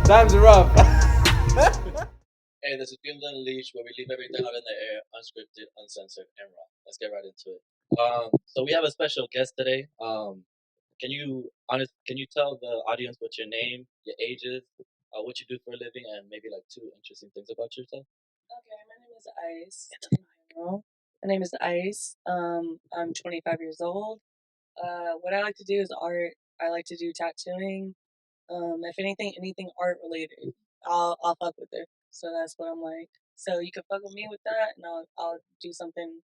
Times are rough. Hey, this is Fumes Unleashed, where we leave everything out in the air, unscripted, uncensored, and raw. Let's get right into it. So we have a special guest today. Can you tell the audience what your name, your age is, what you do for a living, and maybe like 2 interesting things about yourself? Okay, my name is Ice. My name is Ice. I'm 25 years old. What I like to do is art. I like to do tattooing. If anything art related, I'll fuck with it. So that's what I'm like. So you can fuck with me with that, and I'll do something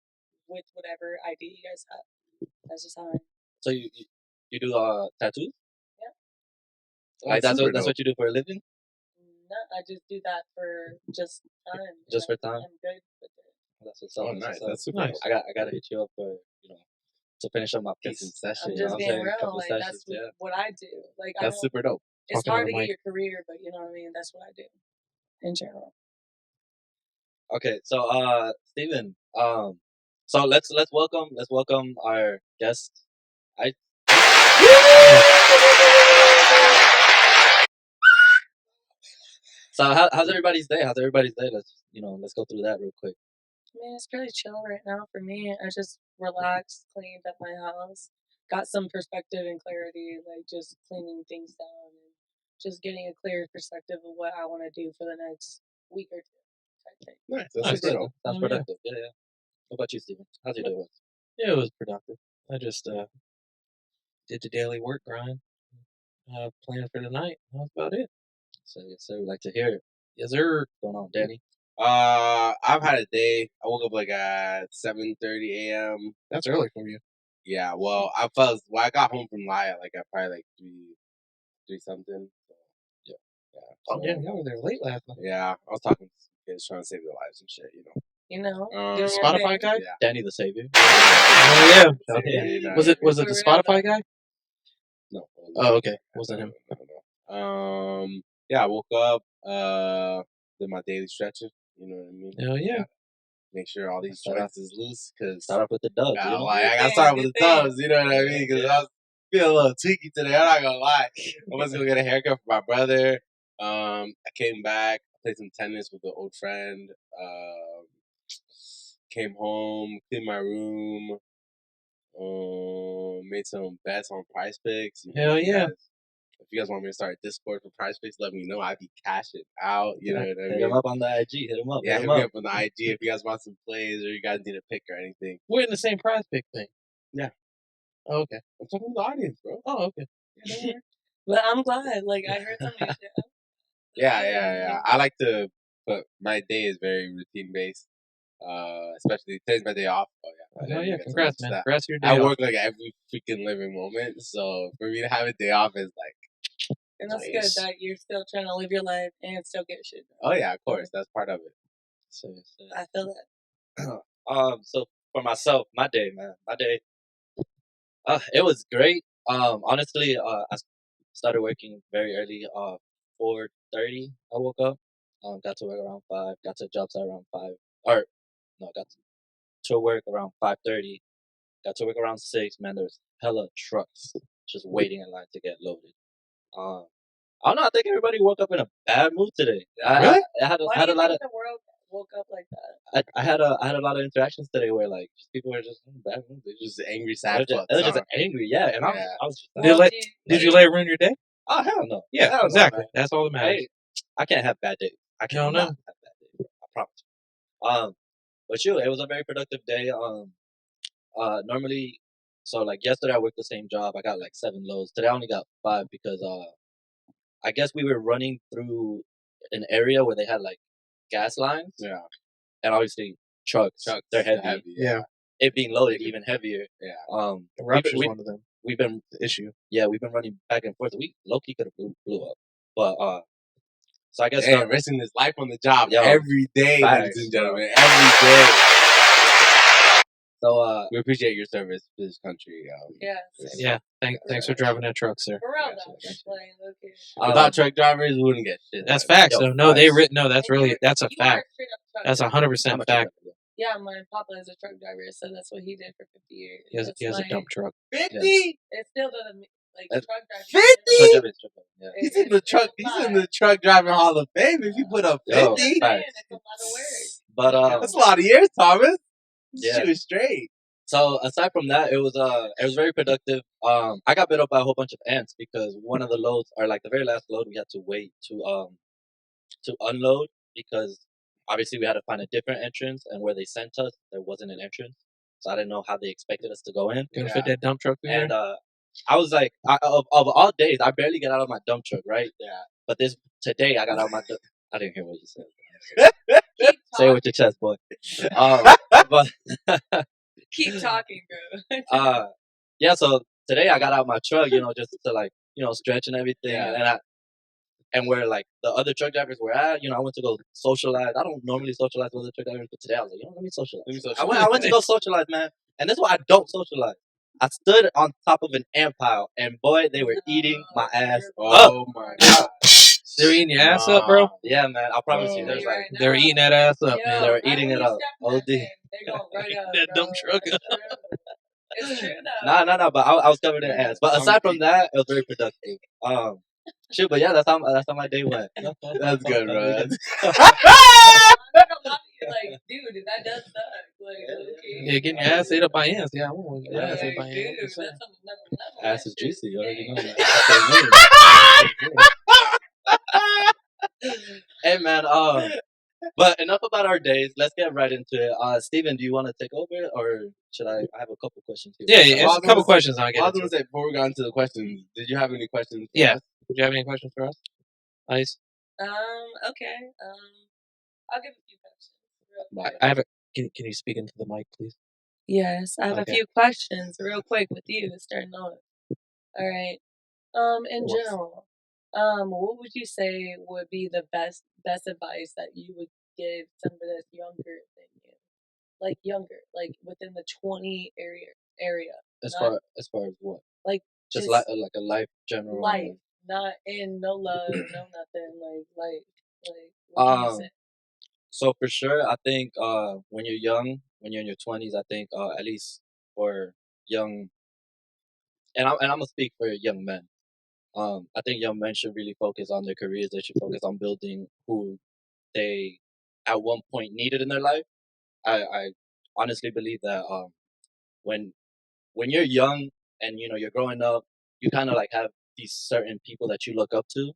with whatever idea you guys have. That's just how I am. So you do tattoos? Yeah. Like that's what you do for a living? No, I just do that for just time. Just for time? I'm good with it. That's what's up. Oh, nice. That's super nice. I gotta hit you up for to finish up my piece session. I'm just being real. Like sessions, that's what I do. Like That's super dope. It's hard to get your career, but you know what I mean. That's what I do in general. Okay, so Steven, so let's welcome our guest. So how's everybody's day? Let's let's go through that real quick. I mean, it's pretty chill right now for me. I just relaxed, cleaned up my house, got some perspective and clarity, like just cleaning things down and just getting a clear perspective of what I want to do for the next week or two. Type thing. Nice. That's super dope. Sounds productive. Yeah. What about you, Steven? How's your day? Yeah, it was productive. I just did the daily work grind. Planned for the night. That was about it. So yes, sir. We'd like to hear it. Yes, sir. What's going on, Danny? I've had a day. I woke up like at 7:30 a.m. That's early for you. Yeah, well, I got home from Laya like at probably like three something. So, yeah. Oh, damn, y'all were there late last night. Yeah, I was talking to kids trying to save their lives and shit, The Spotify guy? Yeah. Danny the Savior. Oh, yeah. Yeah. Was it the Spotify guy? No. Oh, okay. Wasn't him. No. Yeah, I woke up, did my daily stretching, you know what I mean? Hell yeah. Make sure all these joints is loose, because Start off with the dubs. I gotta start with the dubs, you know what I mean? Because I was feeling a little tweaky today, I'm not gonna lie. I was gonna get a haircut for my brother. I came back, played some tennis with an old friend, came home, cleaned my room, made some bets on Prize Picks. Hell yeah. If you guys want me to start a Discord for Prize Picks, let me know. I'd be cashing out. You know what I mean? Hit him up on the IG. Hit him up. Yeah, hit me up on the IG if you guys want some plays or you guys need a pick or anything. We're in the same prize pick thing. Yeah. Oh, okay. I'm talking to the audience, bro. Oh, okay. Yeah, but I'm glad. Like, I heard some new shit. Yeah. I like to, but my day is very routine based. Especially today's my day off. Oh yeah, congrats, man. Congrats to your day I off. work like every freaking living moment, so for me to have a day off is like. And that's good that you're still trying to live your life and still get shit done. Oh yeah, of course, that's part of it. So I feel that. So for myself, my day, it was great. Honestly, I started working very early. 4:30, I woke up. Got to work around 5. Got to job site around 5. Got to work around 5:30. Got to work around 6. Man, there's hella trucks just waiting in line to get loaded. I don't know. I think everybody woke up in a bad mood today. Really? Why do you think the world woke up like that? I had a lot of interactions today where like people were just in bad mood. They're just angry, sad. They're just angry, yeah. And I was just did you let it ruin your day? Oh hell no. Yeah, hell exactly. No, That's all that matters. Hey, I can't have bad days. I can't have bad days. I promise. But it was a very productive day. Normally, so like yesterday I worked the same job. I got like 7 loads. Today I only got 5 because I guess we were running through an area where they had like gas lines. Yeah. And obviously trucks they're heavy. Yeah. It being loaded even heavier. Yeah. The rupture's one of them. We've been issue. Yeah, we've been running back and forth. We low-key could have blew up. But so I guess risking his life on the job every day, ladies and gentlemen. Every day. So we appreciate your service to this country. Yeah. Thanks for driving that truck, sir. For real though. Without truck drivers, we wouldn't get shit. That's facts though. No, that's a fact. That's 100% fact. Yeah, my papa is a truck driver, so that's what he did for 50 years. He has a dump truck. 50? It still doesn't Like That's- truck driving. 50? Truck driving, truck driving, yeah. He's in the truck. He's in the truck driving Hall of Fame. If you put up Yo, 50, It's facts. a lot of work. But that's a lot of years, Thomas. Yeah. Shoot straight. So aside from that, it was very productive. I got bit up by a whole bunch of ants because one of the loads, or like the very last load, we had to wait to unload because obviously we had to find a different entrance, and where they sent us, there wasn't an entrance, so I didn't know how they expected us to go in. Gonna fit that dump truck through And there? I was like, of all days, I barely get out of my dump truck, right? Yeah. But today, I got out of my. I didn't hear what you said. Keep Say it talking. with your chest, boy. But Keep talking, bro. yeah. So today I got out my truck, just to like, stretch and everything, Yeah. and where like the other truck drivers were at, I went to go socialize. I don't normally socialize with other truck drivers, but today I was like, let me socialize. I went to go socialize, man, and this is why I don't socialize. I stood on top of an ant pile, and boy, they were eating my ass up. Oh my god. They're eating your ass up, bro? Yeah, man. I promise you, Oh, there's you're like right They're now. eating that ass up, Yo, man. they were right eating when it you up. step in that OD. thing, they go right up, That bro. dump truck That's up. true. It's true though. No. But I was covered in ants. But aside from that, it was very productive. Shoot, but yeah, that's how my day went. That's good, bro. I'm not gonna lie to you, like, dude, that does suck. Like, okay. Yeah, getting your ass ate up by ants. Yeah, I won't get your ass ate by Like, ants. dude, that's another level. Ass That is shit's juicy. You already know gay. that. Hey man, but enough about our days. Let's get right into it. Steven, do you want to take over, or should I? I have a couple questions here. Yeah, Well, it's a couple questions. I'll get I was into gonna it. say before we got into the questions, did you have any questions? For Yeah. us? Do you have any questions for us? Ice? Okay. I'll give a few questions. Real quick. I have a. Can you speak into the mic, please? Yes, I have a Okay. few questions real quick with you, starting off. All right. In general, what would you say would be the best advice that you would give somebody that's younger than you? Like younger, like within the 20 area. As not- far as what? like Just just like a life general. life, not in no love, no nothing, like what can you say? So for sure, I think when you're young, when you're in your 20s, I think at least for young, and I'm gonna speak for young men. I think young men should really focus on their careers. They should focus on building who they at one point needed in their life. I honestly believe that when you're young and you're growing up, you kind of like have these certain people that you look up to,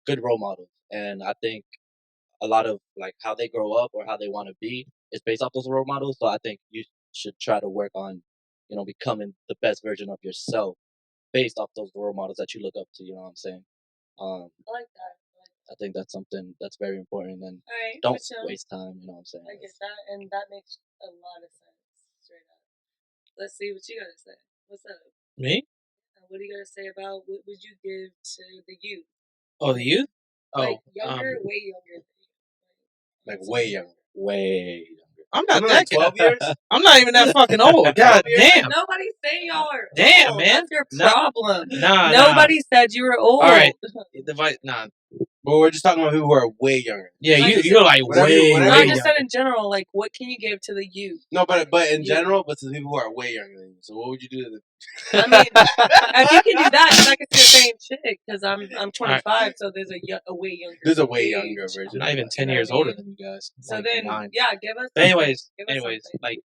good role models, and I think a lot of like how they grow up or how they want to be is based off those role models. So I think you should try to work on, becoming the best version of yourself based off those role models that you look up to. You know what I'm saying? I like that. I think that's something that's very important, and All right, don't which, waste time. You know what I'm saying? I get that, and that makes a lot of sense. Straight up. Let's see what you gotta say. What's up? Me? What do you gotta say about what would you give to the youth? Oh, the youth? Like Oh, younger, way younger than you. Like way younger. Way younger. I'm not Something that like 12 years? I'm not even that fucking old. God damn. Nobody's saying y'all are Damn, old. man. That's your Nah. problem. Nah. Nobody said you were old. All right. Nah. But we're just talking about people who are way younger. Yeah, Like, you're like whatever- way, whatever No, way I just younger. said in general, like, what can you give to the youth? No, but in Yeah. general, but to the people who are way younger than you. So what would you do to the? I mean, if you can do that, then I can see the same chick because I'm 25, so there's a way younger. There's a way age. younger version. I'm not even 10 You know years what I older mean? than you guys. So Like then, 9. yeah, give us. But something. anyways, Give us something. like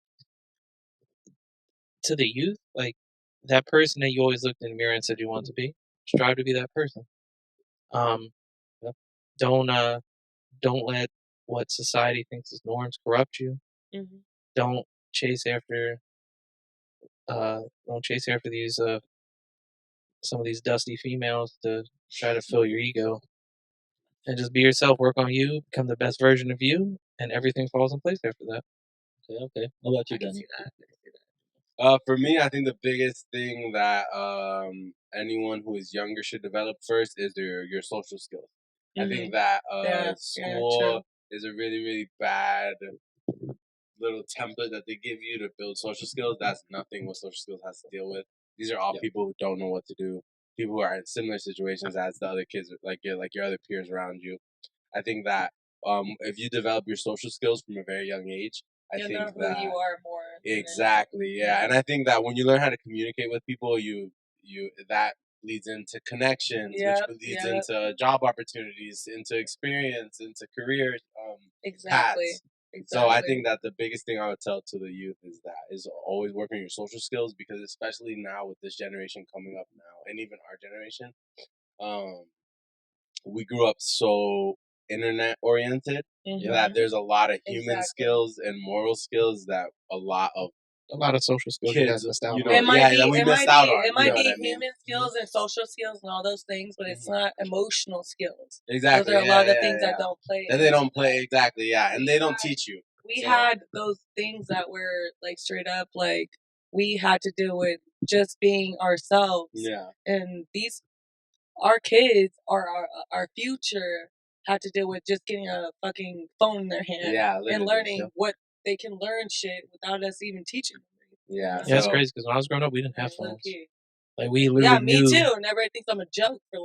to the youth, like that person that you always looked in the mirror and said you wanted to be, strive to be that person. Don't let what society thinks is norms corrupt you. Mhm. Don't chase after these some of these dusty females to try to fill your ego. And just be yourself, work on you, become the best version of you, and everything falls in place after that. Okay. How about you, I can Danny? see that. I can see that. For me, I think the biggest thing that anyone who is younger should develop first is your social skills. I think that school true. is a really, really bad little template that they give you to build social skills. That's nothing what social skills has to deal with. These are all people who don't know what to do. People who are in similar situations as the other kids, like your other peers around you. I think that if you develop your social skills from a very young age, I You think know who that you are more. exactly, yeah. And I think that when you learn how to communicate with people, you that leads into connections, Yep, which leads yep. into job opportunities, into experience, into career Exactly. paths. Exactly. So I think that the biggest thing I would tell to the youth is always work on your social skills, because especially now with this generation coming up now, and even our generation, we grew up so internet oriented that there's a lot of human skills and moral skills that a lot of social skills you guys kids, missed out you on. know, It might be, that we it missed might out be, on. it might you know be what I mean? human skills and social skills and all those things, but it's not emotional skills. Exactly. Those are a lot of things that don't play. That they don't play, exactly, yeah, and they don't teach you. We had those things that were like straight up like we had to deal with just being ourselves. Yeah. And our kids our future had to deal with just getting a fucking phone in their hand and learning what they can learn shit without us even teaching them. Yeah. Yeah, it's crazy because when I was growing up, we didn't have phones. Key. Like we literally me knew. too. And everybody thinks I'm a joke for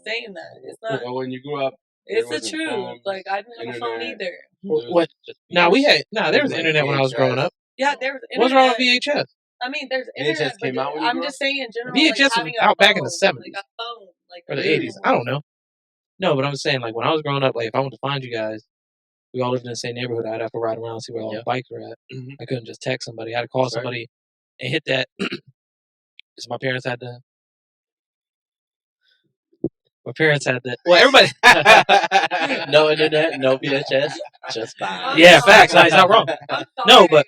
saying that. It's not. Well, when you grew up, it's the truth. Phones, like I didn't have a phone either. What? No, there was internet when I was growing up. Yeah, there was internet. What's wrong with VHS? I mean, there's internet. VHS came out when you I'm just saying in general. VHS like, was out back in the 70s. Like a phone, like or the 80s. I don't know. No, but I'm saying like when I was growing up, like if I wanted to find you guys, we all lived in the same neighborhood. I'd have to ride around and see where all the bikes were at. I couldn't just text somebody. I had to call somebody and hit that. Because my parents had to. Well, everybody. No internet, no VHS, just fine. Yeah, facts. No, he's not wrong. No, but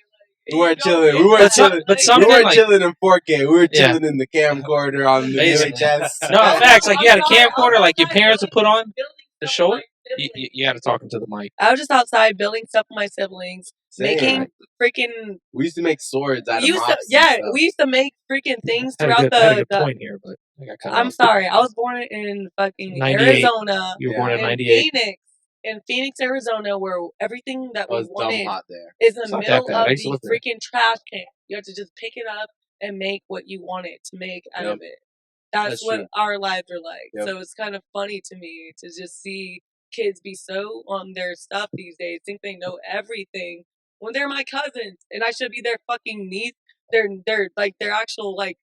we weren't chilling. We weren't chilling. But something we weren't like, chilling in 4K. We were chilling in the camcorder on the VHS. No, facts. Like you had a camcorder, like your parents would put on to show it. You had to talk into the mic. I was just outside building stuff with my siblings, making freaking. We used to make swords out of mops. We used to make freaking things I throughout had a good point here, but I got cut I'm off. sorry. I was born in fucking Arizona. You were born in 98. In Phoenix, Arizona, where everything that we wanted hot there. is in the middle of the freaking trash can. You have to just pick it up and make what you wanted to make out of it. That's what our lives are like. So it's kind of funny to me to just see kids be so on their stuff these days, think they know everything when they're my cousins and I should be their fucking niece. They're like their actual like,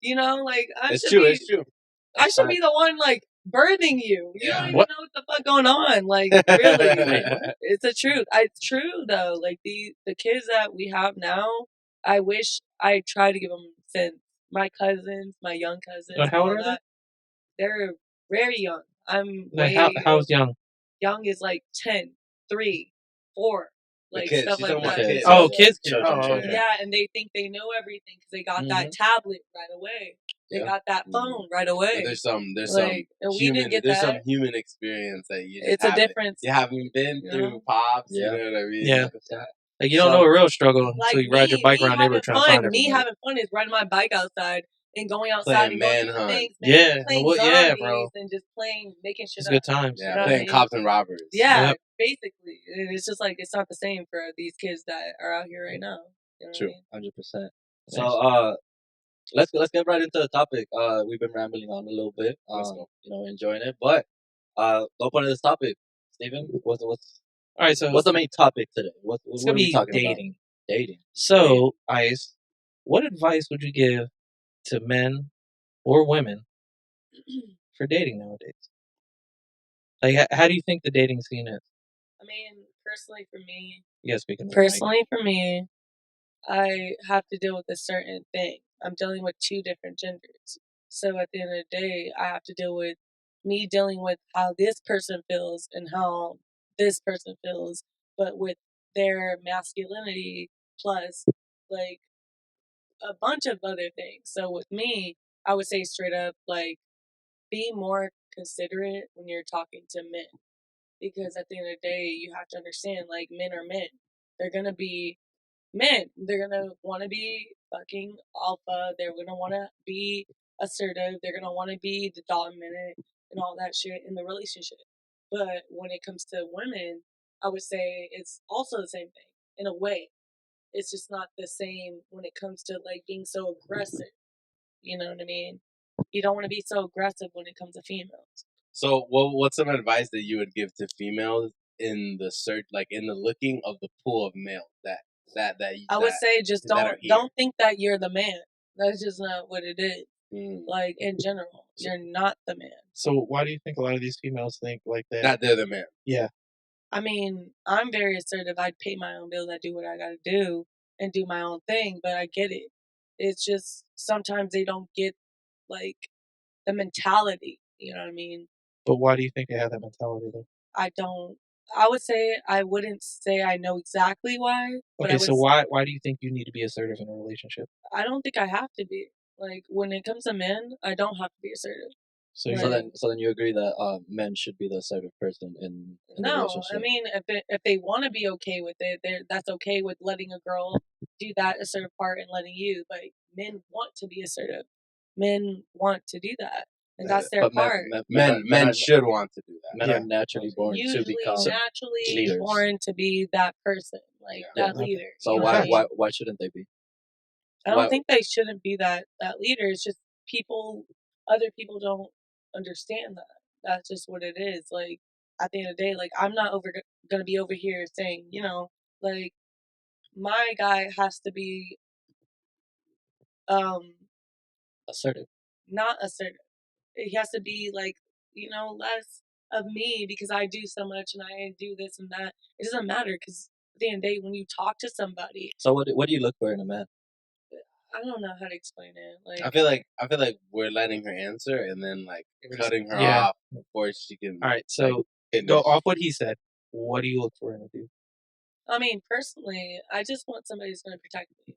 you know, like it's true. I should be the one like birthing you. You don't even know what the fuck going on. Like really, it's the truth. It's true though. Like the kids that we have now, I wish I tried to give them sense. My cousins, my young cousins, how old are they? They're very young. I'm how's young? Young is like 10, 3, 4. Like kids. stuff like that. Kids. Oh, kids. Children. Yeah, and they think they know everything because they got that tablet right away. They got that phone right away. But there's some human experience that you just it's a difference. You haven't been through pops. You know what I mean? Yeah. Like you don't know a real struggle until you ride your bike around neighborhood trying to find everybody. Me having fun is riding my bike outside and going outside and going to things. Playing zombies and just making shit up. It's good times. Yeah, playing cops and robbers. Yeah, basically. And it's just like, it's not the same for these kids that are out here right now. You know True, 100%. So, let's get right into the topic. We've been rambling on a little bit. Enjoying it. But the point of this topic, Steven, what's all right? So what's the main topic today? What are we talking dating. About? Dating. So, Ice, what advice would you give to men or women for dating nowadays? Like, how do you think the dating scene is? I mean, personally for me. Yeah, speaking. Personally for me, I have to deal with a certain thing. I'm dealing with 2 different genders. So at the end of the day, I have to deal with me dealing with how this person feels and how this person feels, but with their masculinity plus like a bunch of other things. So with me, I would say straight up, like, be more considerate when you're talking to men. Because at the end of the day, you have to understand, like, men are men. They're going to be men. They're going to want to be fucking alpha. They're going to want to be assertive. They're going to want to be the dominant and all that shit in the relationship. But when it comes to women, I would say it's also the same thing in a way. It's just not the same when it comes to like being so aggressive. You know what I mean? You don't want to be so aggressive when it comes to females. So, what's some advice that you would give to females in the search, like in the looking of the pool of males I would say just don't think that you're the man. That's just not what it is. Like, in general, you're not the man. So why do you think a lot of these females think like that? That they're the man. Yeah. I mean, I'm very assertive. I pay my own bills. I do what I gotta do and do my own thing, but I get it. It's just sometimes they don't get, like, the mentality. You know what I mean? But why do you think they have that mentality, though? I don't. I wouldn't say I know exactly why. But Okay, so why do you think you need to be assertive in a relationship? I don't think I have to be. Like, when it comes to men, I don't have to be assertive. So then you agree that men should be the assertive person in the No, relationship? I mean, if they want to be okay with it, that's okay with letting a girl do that assertive part and letting you. But men want to be assertive. Men want to do that, and that's their But part. Men should want to do that. Men are naturally born to Usually become naturally leaders. born to be that person, like that leader. So you know what I mean? why shouldn't they be? I don't think they shouldn't be that leader. It's just other people don't understand that. That's just what it is. Like, at the end of the day, like, I'm not gonna be over here saying, like, my guy has to be assertive. not assertive. He has to be like, less of me because I do so much and I do this and that. It doesn't matter because at the end of the day, when you talk to somebody, So what do you look for in a man? I don't know how to explain it. Like, I feel like we're letting her answer and then like cutting her off before she can. All right, so go off what he said. What do you look for in a dude? I mean, personally, I just want somebody who's going to protect me.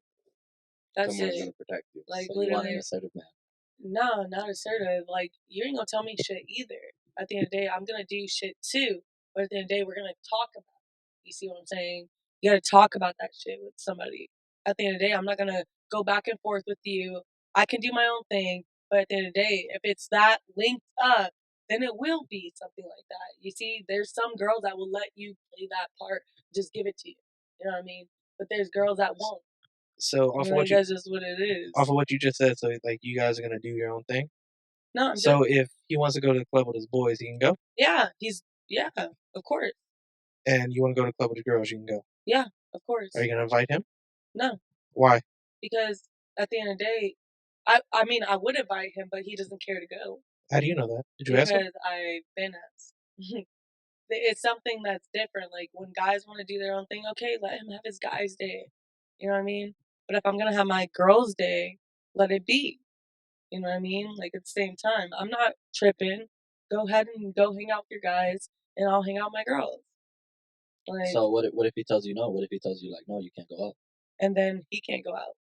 That's Someone's it. gonna protect you. Like, So you want an assertive man? No, not assertive. Like, you ain't gonna tell me shit either. At the end of the day, I'm gonna do shit too. But at the end of the day, we're gonna talk about it. You see what I'm saying? You gotta talk about that shit with somebody. At the end of the day, I'm not gonna go back and forth with you. I can do my own thing. But at the end of the day, if it's that linked up, then it will be something like that. You see, there's some girls that will let you play that part, just give it to you. You know what I mean? But there's girls that won't. So off of that's just what it is. Off of what you just said, so like you guys are gonna do your own thing. No, I'm so if he wants to go to the club with his boys, he can go. Yeah, of course. And you want to go to the club with the girls, you can go. Yeah, of course. Are you gonna invite him? No. Why? Because at the end of the day, I mean, I would invite him, but he doesn't care to go. How do you know that? Did you ask him? Because I've been asked. It's something that's different. Like, when guys want to do their own thing, okay, let him have his guy's day. You know what I mean? But if I'm gonna have my girl's day, let it be. You know what I mean? Like, at the same time, I'm not tripping. Go ahead and go hang out with your guys, and I'll hang out with my girls. Like, so what if he tells you no? What if he tells you like, no, you can't go out? And then he can't go out.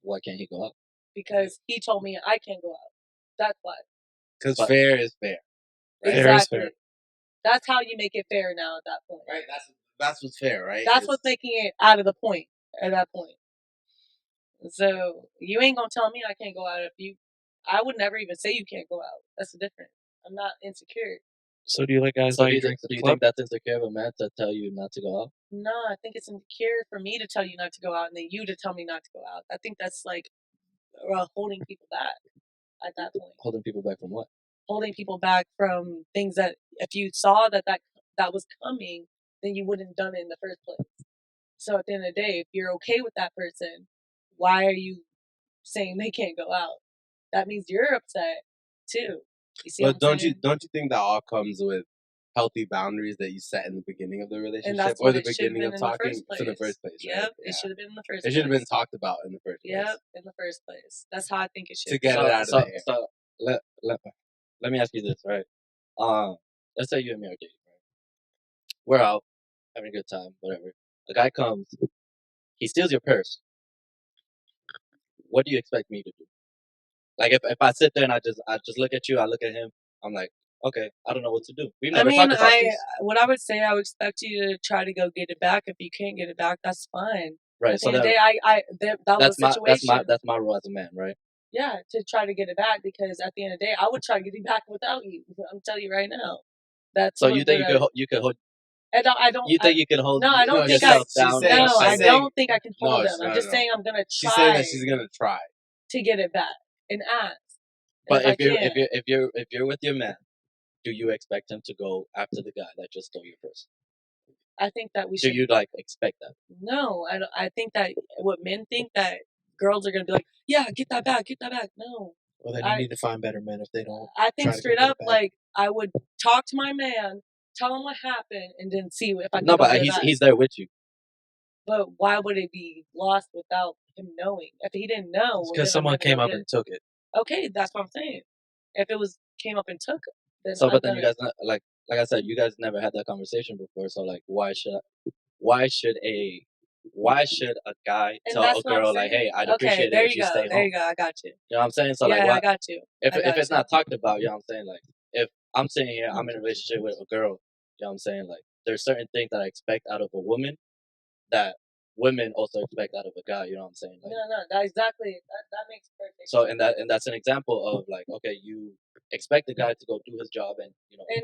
Why can't he go out? Because he told me I can't go out. That's why. Because fair is fair. Right? Exactly. Fair. That's how you make it fair now at that point. Right. That's what's fair, right? That's what's making it out of the point at that point. So you ain't gonna tell me I can't go out if you. I would never even say you can't go out. That's the difference. I'm not insecure. So do you like guys? So do you think that's insecure of a man to tell you not to go out? No, I think it's insecure for me to tell you not to go out and then you to tell me not to go out. I think that's like holding people back at that point. Holding people back from what? Holding people back from things that if you saw that was coming, then you wouldn't have done it in the first place. So at the end of the day, if you're okay with that person, why are you saying they can't go out? That means you're upset too. You see? But don't you think that all comes with healthy boundaries that you set in the beginning of the relationship or the beginning of talking in the first place? Yep, right? It should have been in the first place. It should have been talked about in the first place. Yep, in the first place. That's how I think it should to get it out of the air. So let me ask you this, right? Let's say you and me are dating, right? We're out having a good time, whatever. A guy comes, he steals your purse. What do you expect me to do? Like if I sit there and I just look at you, I look at him, I'm like, okay, I don't know what to do. We've never talked about this. What I would say, I would expect you to try to go get it back. If you can't get it back, that's fine. Right. So that was a situation. That's my role as a man, right? Yeah, to try to get it back because at the end of the day, I would try to get it back without you. I'm telling you right now. That's so you think you could hold. I don't. You think you can hold? No, I don't think yourself down. No, I don't think I can hold them. I'm just saying I'm gonna try. She's saying that she's gonna try to get it back and ask. But if you're with your man, do you expect him to go after the guy that just stole your purse? I think that we should. Do you like expect that? No, I think that what men think that girls are gonna be like, yeah, get that back. No, Well, then you need to find better men if they don't. I think try to straight go get up, it back. like I would talk to my man, tell him what happened, and then see if I can No, go but get it back. he's there with you. But why would it be lost without him knowing? If he didn't know, Because someone came up and took it. Okay, that's what I'm saying. If it came up and took it, then So, but then you guys like I said, you guys never had that conversation before. So like, why should a guy And tell that's a what I'm girl like, saying. hey, I'd Okay, appreciate there it if you you go. stay There home. you go. I got you. You know what I'm saying? So Yeah, like, I got you. if I got it's you. not talked about, you know what I'm saying? Like, if I'm sitting here, I'm in a relationship with a girl, you know what I'm saying? Like, there's certain things that I expect out of a woman that women also expect out of a guy, you know what I'm saying? Like, No, that exactly that makes perfect. so and that's an example of like, okay, you expect the guy to go do his job and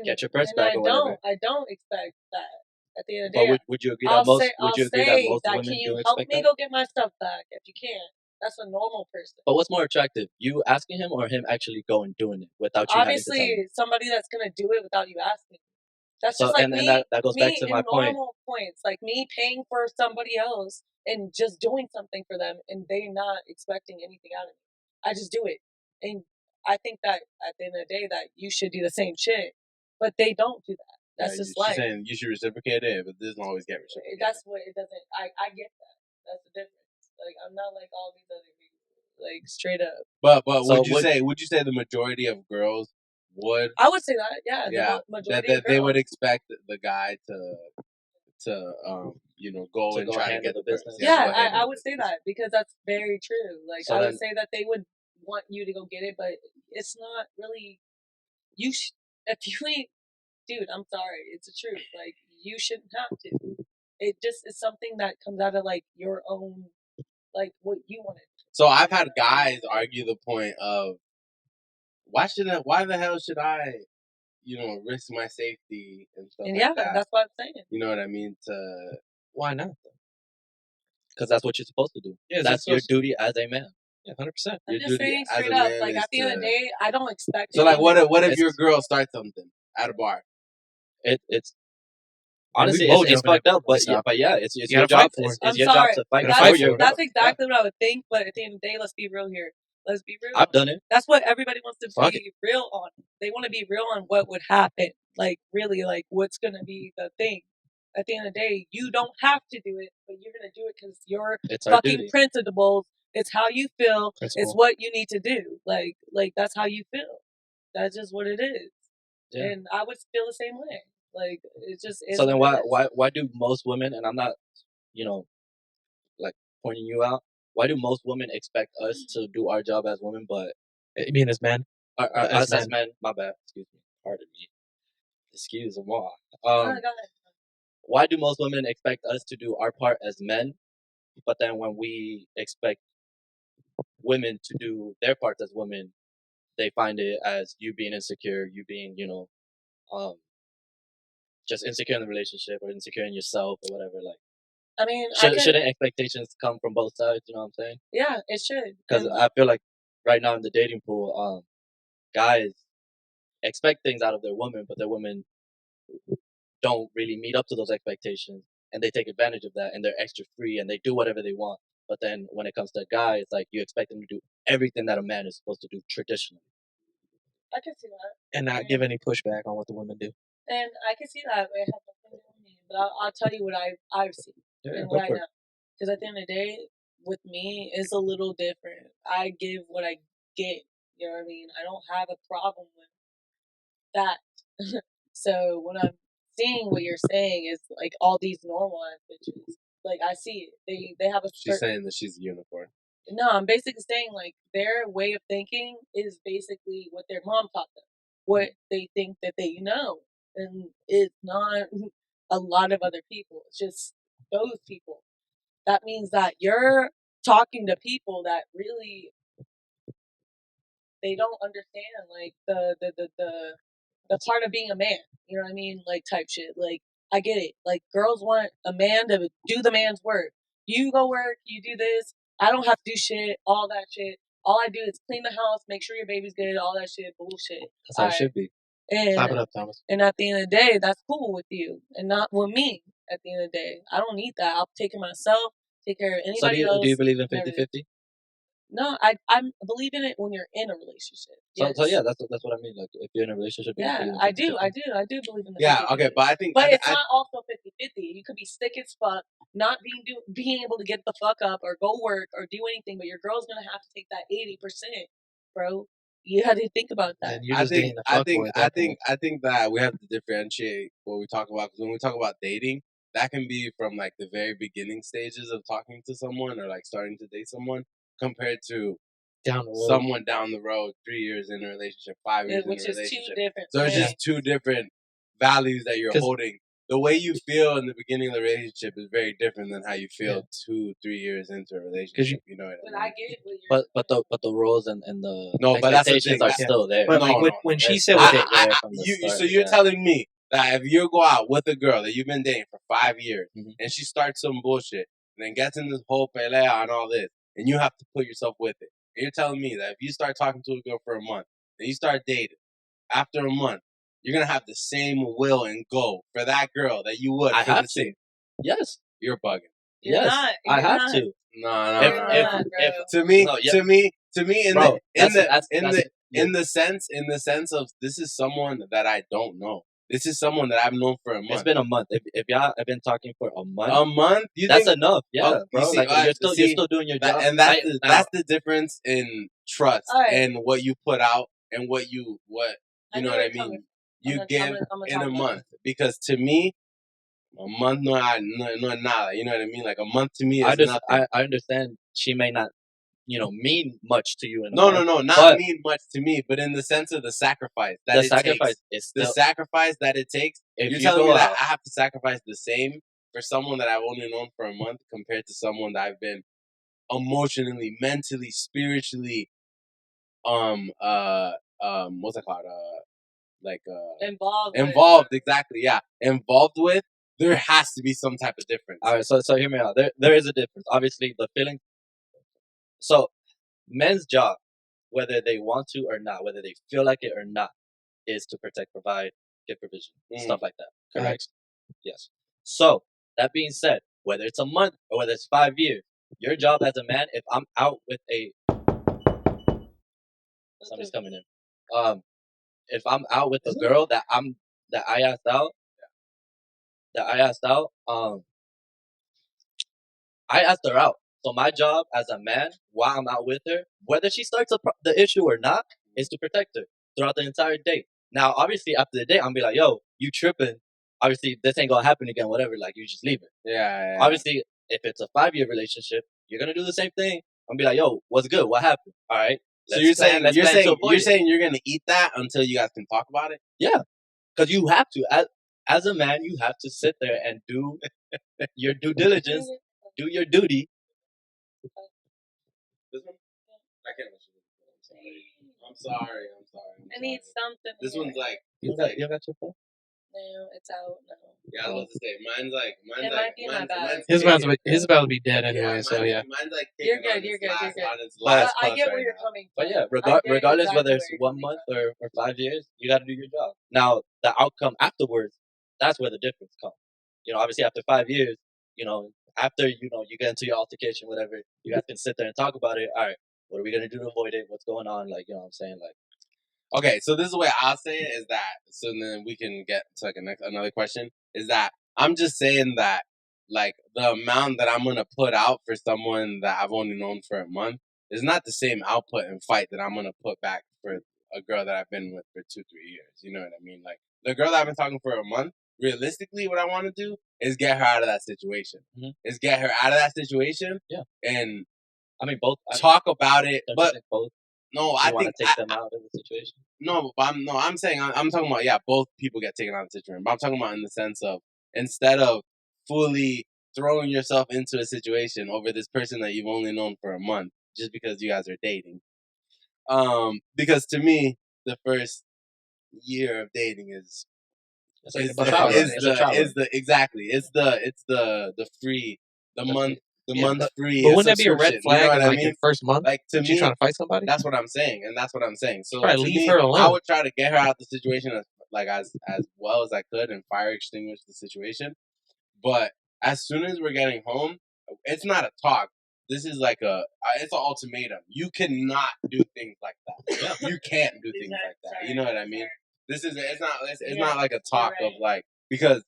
get your purse back or whatever. I don't expect that. At the end of the But day, would you agree I'll that most say that women can you do help expect me that? go get my stuff back if you can? That's a normal person. But what's more attractive, you asking him or him actually going doing it without you having to tell him? Obviously, somebody that's gonna do it without you asking. That's So just like and me. that goes back to my in point. normal points, like me paying for somebody else and just doing something for them, and they not expecting anything out of me. I just do it, and I think that at the end of the day, that you should do the same shit, but they don't do that. That's just She's saying you should reciprocate it, but it doesn't always get reciprocated. That's what it doesn't. I get that. That's the difference. Like I'm not like all these other people. Like straight up. But So would you say the majority of girls would? I would say that. Yeah. Yeah. The majority of They girls. would expect the guy to go and go try to handle get the the business. business. Yeah, I would say that because that's very true. Like So I then- would say that they would want you to go get it, but it's not really. If you ain't, dude, I'm sorry, it's the truth. Like you shouldn't have to. It just is something that comes out of like your own, like what you want to do. So I've had guys argue the point of why the hell should I, risk my safety and stuff And like yeah, that. that's what I'm saying. You know what I mean? Why not? Because that's what you're supposed to do. Yeah, that's your duty as a man. Yeah, 100%. I'm Your just duty saying as straight a up. man Like is at the end of the day, I don't expect. So like, what if It's- your girl starts something at a bar? It's And we honestly both it's jump in fucked up, but stop. it's You your gotta fight job. for it. It's I'm your sorry. job to fight Gotta for your girl. That's exactly what I would think. But at the end of the day, let's be real here. Let's be real. I've done it. That's what everybody wants to Fuck be real on. They want to be real on what would happen. Like really, like what's gonna be the thing. At the end of the day, you don't have to do it, but you're gonna do it because your It's our fucking duty. principles. It's how you feel. Principle. It's what you need to do. Like that's how you feel. That's just what it is. Yeah. And I would feel the same way. Like it just is. So then what it is. why do most women, and I'm not, like pointing you out, why do most women expect us to do our job as women, but You mean as men? us as men, my bad, excuse me, pardon me, excuse moi. Go ahead. Why do most women expect us to do our part as men, but then when we expect women to do their parts as women, they find it as you being insecure, you being, just insecure in the relationship or insecure in yourself or whatever. Like, I mean, shouldn't expectations come from both sides? You know what I'm saying? Yeah, it should. Because I feel like right now in the dating pool, guys expect things out of their women, but their women don't really meet up to those expectations, and they take advantage of that, and they're extra free, and they do whatever they want. But then when it comes to a guy, it's like you expect them to do everything that a man is supposed to do traditionally. I can see that. And not give any pushback on what the women do. And I can see that. It has nothing to do with me. But I'll tell you what I've seen and go what I for it. know. Because at the end of the day, with me, it's a little different. I give what I get. You know what I mean? I don't have a problem with that. So when I'm seeing what you're saying is like all these normal ass bitches. Like I see it. They have a She's saying that she's a unicorn. No, I'm basically saying like their way of thinking is basically what their mom taught them, what they think that they know, and it's not a lot of other people. It's just those people. That means that you're talking to people that really they don't understand like the part of being a man. You know what I mean? Like type shit. Like I get it. Like girls want a man to do the man's work. You go work, you do this. I don't have to do shit, all that shit. All I do is clean the house, make sure your baby's good, all that shit, bullshit. That's how it should be. Clap it And up, Thomas. and at the end of the day, that's cool with you, and not with me. At the end of the day, I don't need that. I'll take care of myself, take care of So anybody else. do you believe in and everything. 50-50? No, I'm believe in it when you're in a relationship. So Yes. yeah, that's what I mean. Like if you're in a relationship, you Yeah, believe in I do 50-50. I do believe in the Yeah, 50-50. okay, but I think, But it's not also 50-50. You could be sick as fuck, not being able to get the fuck up or go work or do anything, but your girl's gonna have to take that 80%, bro. You have to think about that. And you're just getting the fuck boy at that point. I think that we have to differentiate what we talk about, because when we talk about dating, that can be from like the very beginning stages of talking to someone or like starting to date someone, compared to Down the road. someone down the road, 3 years in a relationship, 5 years in a Which is relationship. two different. So it's just two different values that you're 'Cause- holding. The way you feel in the beginning of the relationship is very different than how you feel 2-3 years into a relationship. You know what But I I mean? get what you're But the roles and the No, but that's the expectations thing. are still there. But No, like no, when no. she It's said still what they, there from the start, So you're yeah. telling me that if you go out with a girl that you've been dating for 5 years, Mhm. and she starts some bullshit and then gets in this whole pelea and all this, and you have to put yourself with it. And you're telling me that if you start talking to a girl for a month and you start dating, after a month, you're gonna have the same will and go for that girl that you would I for have the same. to. Yes. You're bugging. You're Yes. not. I You're have not. to. No, You're no, not, no. bro. To me, No, yeah. to me, in Bro, in the sense of, this is someone that I don't know. This is someone that I've known for a month. It's been a month. If y'all have been talking for a month, that's enough. Yeah, bro. See, like you're still doing your job, and that's the difference in trust and what you put out and what you know what I mean. You give in a month, because to me, a month no nada. You know what I mean? Like a month to me is nothing. I understand she may not, mean much to you in a No, month. not mean much to me, but in the sense of the sacrifice that The it sacrifice takes. is still, The sacrifice that it takes. if You're you telling me go that out, I have to sacrifice the same for someone that I've only known for a month compared to someone that I've been emotionally, mentally, spiritually, what's that called? Involved, exactly, yeah. Involved with, there has to be some type of difference. all right. So hear me out. There is a difference. Obviously, the feeling. So, men's job, whether they want to or not, whether they feel like it or not, is to protect, provide, give provision, stuff like that. Correct? Yes. So that being said, whether it's a month or whether it's 5 years, your job as a man, if I'm out with somebody's coming in. If I'm out with a girl that I asked out, I asked her out. So my job as a man, while I'm out with her, whether she starts the issue or not, is to protect her throughout the entire day. Now, obviously, after the day, I'm be like, "Yo, you tripping? Obviously, this ain't gonna happen again. Whatever. Like, you just leave it." Yeah. Obviously, if it's a 5-year relationship, you're gonna do the same thing. I'm be like, "Yo, what's good? What happened? All right." So you're saying you're gonna eat that until you guys can talk about it? Yeah, because you have to. As a man, you have to sit there and do your due diligence, do your duty. This one? I can't listen to this. I'm sorry. I need something. This one's like, You got your phone? No, it's out. No. Yeah, I was about to say, mine's might be in my bag. His about to be dead anyway. So yeah. Mine's like You're kicking good. You're good. on its But last I push get right where you're now. coming from. But yeah, I get regardless exactly whether where it's you're 1 coming month from. or 5 years, you got to do your job. Now, the outcome afterwards, that's where the difference comes. Obviously after 5 years, after you get into your altercation, whatever, you guys can sit there and talk about it. All right, what are we gonna do to avoid it? What's going on? Like, what I'm saying, like. Okay, so this is the way I'll say it, is that, so then we can get to like another question, is that I'm just saying that, like, the amount that I'm gonna put out for someone that I've only known for a month is not the same output and fight that I'm gonna put back for a girl that I've been with for 2-3 years. You know what I mean? Like, the girl that I've been talking for a month, realistically, what I want to do is get her out of that situation. Mm-hmm. Is get her out of that situation. Yeah. And I mean, both. Talk about it, but both. no, I want to take them out of the situation. No, but I'm saying, I'm talking about, yeah, both people get taken out of the situation. But I'm talking about in the sense of, instead of fully throwing yourself into a situation over this person that you've only known for a month just because you guys are dating. Because to me, the first year of dating is the month free. But wouldn't that be a red flag? You know what I mean? Your first month, like, to me, you trying to fight somebody? That's what I'm saying, and that's what I'm saying. So to leave her alone. I would try to get her out of the situation as well as I could and fire extinguish the situation. But as soon as we're getting home, it's not a talk. this is like it's an ultimatum. You cannot do things like that. You can't do things like that. You know what I mean? This is it's not like a talk of like, because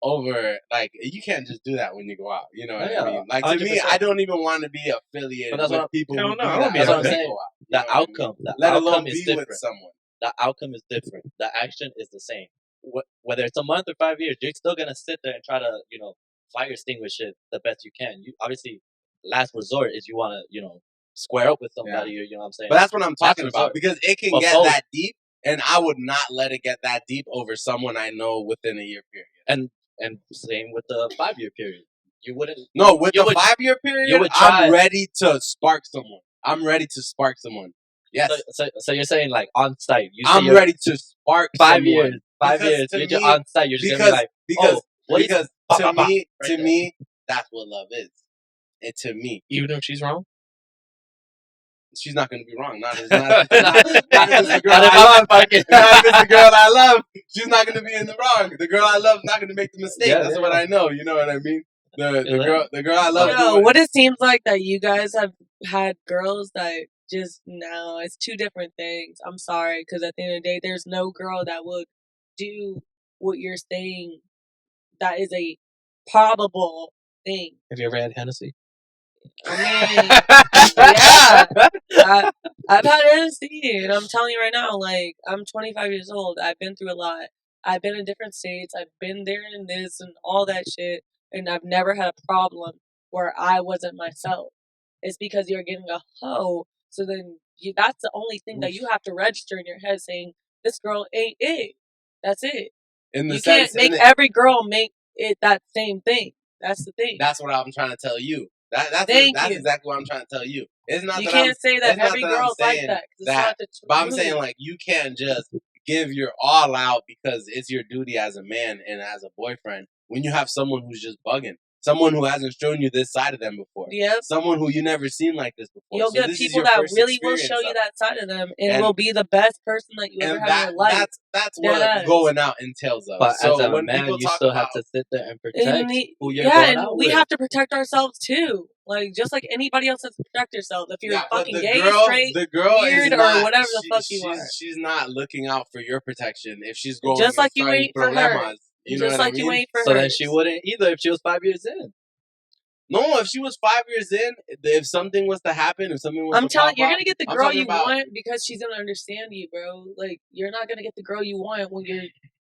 over like you can't just do that when you go out. You know what I mean? Like, to 100%. me, I don't even want to be affiliated with people who do that. That's what I'm saying. The outcome, let alone is different. with someone. The outcome is different. The action is the same. Whether it's a month or 5 years, you're still gonna sit there and try to, fire extinguish it the best you can. You obviously, last resort is you want to, square up with somebody, or you know what I'm saying. But that's what I'm talking about, because it can get that deep, and I would not let it get that deep over someone I know within a year period. And same with the 5-year period. You wouldn't. No, with the 5-year period, I'm ready to spark someone. I'm ready to spark someone. Yes. So you're saying like on site. I'm ready to spark 5 years. someone. 5 years. You're just on site. You're just gonna be like, because to me, that's what love is. And to me, even if she's wrong, she's not going to be wrong. Not if it's the girl I love. Not if it's the girl I love. She's not going to be in the wrong. The girl I love is not going to make the mistake. That's what I know. You know what I mean? The girl I love. No, what it seems like that you guys have had girls that just, no, it's two different things. I'm sorry, because at the end of the day, there's no girl that would do what you're saying. That is a probable thing. Have you ever had Hennessy? I mean, yeah, I've had Hennessy, and I'm telling you right now, like, I'm 25 years old. I've been through a lot. I've been in different states. I've been there and this and all that shit, and I've never had a problem where I wasn't myself. It's because you're getting a hoe, so then that's the only thing that you have to register in your head, saying, this girl ain't it. That's it. You can't make every girl make it that same thing. That's the thing. That's what I'm trying to tell you. That's exactly what I'm trying to tell you. It's not you that can't say that every girl's like that. But I'm saying, like, you can't just give your all out because it's your duty as a man and as a boyfriend when you have someone who's just bugging. Someone who hasn't shown you this side of them before. Yep. Someone who you never seen like this before. You'll get people that really will show you that side of them and will be the best person that you ever have in your life. That's what going out entails of. But so as a when man, you still have to sit there and protect who you're going out we with. have to protect ourselves too. Like, just like anybody else has to protect yourself. If you're fucking gay, straight, weird, or whatever the fuck you are. She's not looking out for your protection if she's going just like you ain't for her. You know just like I mean? you ain't for her. So then she wouldn't either if she was 5 years in. No, if she was 5 years in, if something was to happen, if something was I'm telling you, you're gonna get the girl you want because she's gonna understand you, bro. Like, you're not gonna get the girl you want when you're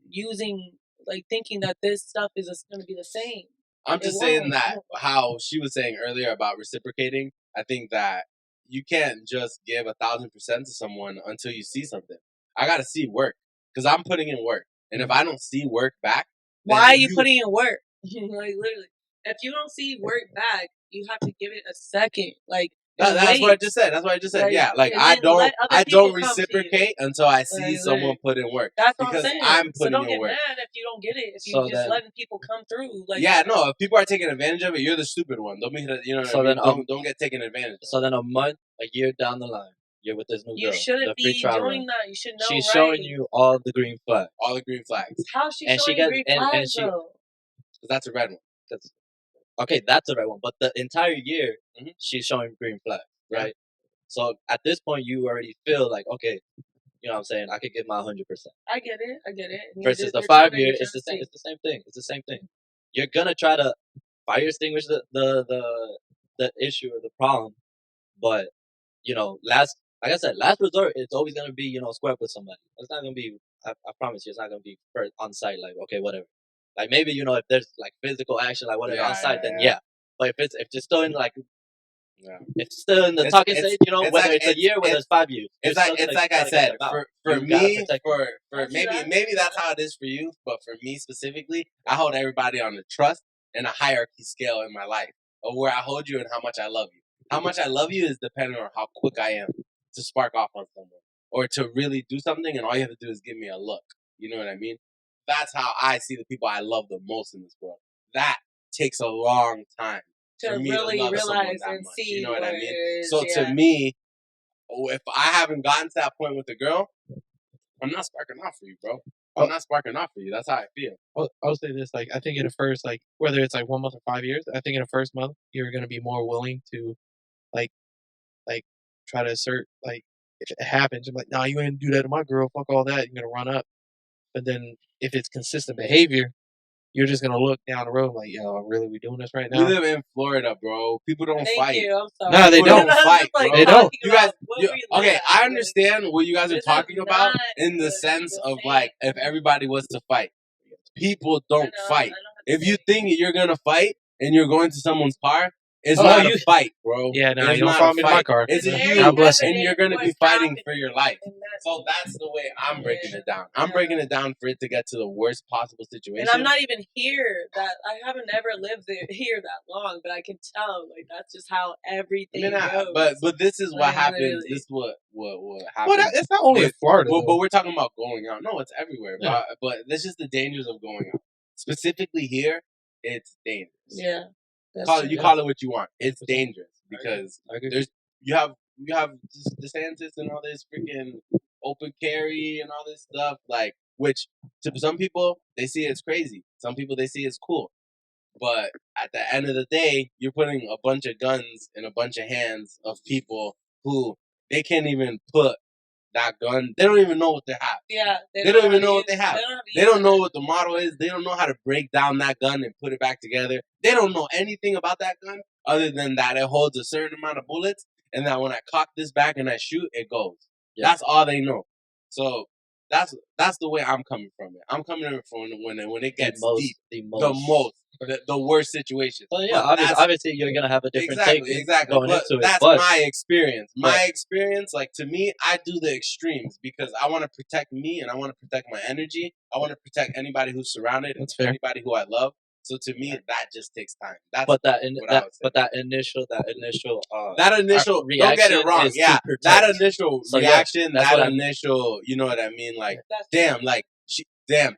using, like, thinking that this stuff is gonna be the same. I'm just saying that how she was saying earlier about reciprocating. I think that you can't just give 1,000% to someone until you see something. I gotta see work because I'm putting in work, and if I don't see work back, why are you putting in work? Like, literally. If you don't see work back, you have to give it a second. Like, that's what I just said. That's what I just said. Yeah, like I don't reciprocate until I see someone put in work. That's what I'm saying. I'm putting in work. So don't get mad if you don't get it. If you just letting people come through. Like, yeah, no. If people are taking advantage of it, you're the stupid one. Don't be, you know what I mean? Don't get taken advantage of. So then a year down the line, you're with this new girl. You shouldn't be doing that. You should know. She's showing you all the green flags. All the green flags. How's she showing you green flags, though? Because that's a red one. Okay, that's the right one. But the entire year, she's showing green flags, right? Yeah. So at this point, you already feel like, okay, you know what I'm saying? I could give my 100%. I get it. And versus the 5 year, it's the same. It's the same thing. It's the same thing. You're gonna try to fire extinguish the issue or the problem, but like I said, last resort, it's always gonna be square up with somebody. It's not gonna be. I promise you, it's not gonna be on site. Like, okay, whatever. Like, maybe, if there's like physical action, like whatever on site, then yeah. But if it's still in like, if it's still in the talking stage, whether it's a year, whether it's 5 years. It's like I said, for me, for maybe that's how it is for you, but for me specifically, I hold everybody on the trust and a hierarchy scale in my life of where I hold you and how much I love you. How much I love you is dependent on how quick I am to spark off on someone or to really do something, and all you have to do is give me a look. You know what I mean? That's how I see the people I love the most in this world. That takes a long time for me really to love someone realize that and much. see You know what I mean? is, So to me, if I haven't gotten to that point with the girl, I'm not sparking off for you, bro. I'm not sparking off for you. That's how I feel. I'll say this: like, I think in the first, like, whether it's like 1 month or 5 years, I think in the first month you're gonna be more willing to, like, try to assert, like, if it happens, I'm like, nah, you ain't do that to my girl. Fuck all that. You're gonna run up. But then if it's consistent behavior, you're just gonna look down the road like, yo, really, we doing this right We now? live in Florida, bro. People don't Thank fight. you. I'm sorry. No, they People don't. fight, bro. They don't. You guys, okay, I understand what you guys are This is talking about not in the the sense of, same. like, if everybody was to fight. People don't fight. I know how to If you say. think you're gonna fight and you're going to someone's car, it's Oh, not you- a fight, bro. Yeah, nah, It's you don't not follow a me to my fight. car. It's a Very God bless you, you. and you're gonna be what's fighting happening, for your life. and So that's the way I'm breaking Yeah. it down. I'm breaking it down for it to get to the worst possible situation. And I'm not even here. That I haven't ever lived here that long, but I can tell like that's just how everything goes. But this is what Like, happens. literally. This is what Well, happens. it's not only in Florida. But we're talking about going out. No, it's everywhere. Yeah. But that's just the dangers of going out. Specifically here, it's dangerous. Yeah. Call it what you want. It's dangerous because I agree. there's you have DeSantis and all this freaking open carry and all this stuff, like, which to some people they see it's crazy. Some people they see it's cool. But at the end of the day, you're putting a bunch of guns in a bunch of hands of people who they can't even put that gun. They don't even know what they have. Yeah. They don't even know what they have. They They don't know what the model is. They don't know how to break down that gun and put it back together. They don't know anything about that gun other than that it holds a certain amount of bullets and that when I cock this back and I shoot, it goes. Yeah. That's all they know. So that's the way I'm coming from it. I'm coming from when it gets deep, the worst situation. Well, yeah, obviously you're gonna have a different take going into it. That's my experience. My experience, like, to me, I do the extremes because I want to protect me and I want to protect my energy. I want to protect anybody who's surrounded and anybody who I love. So to me, that just takes time. That initial reaction, don't get it wrong. Yeah, that initial reaction, initial, you know what I mean? Like, damn, like,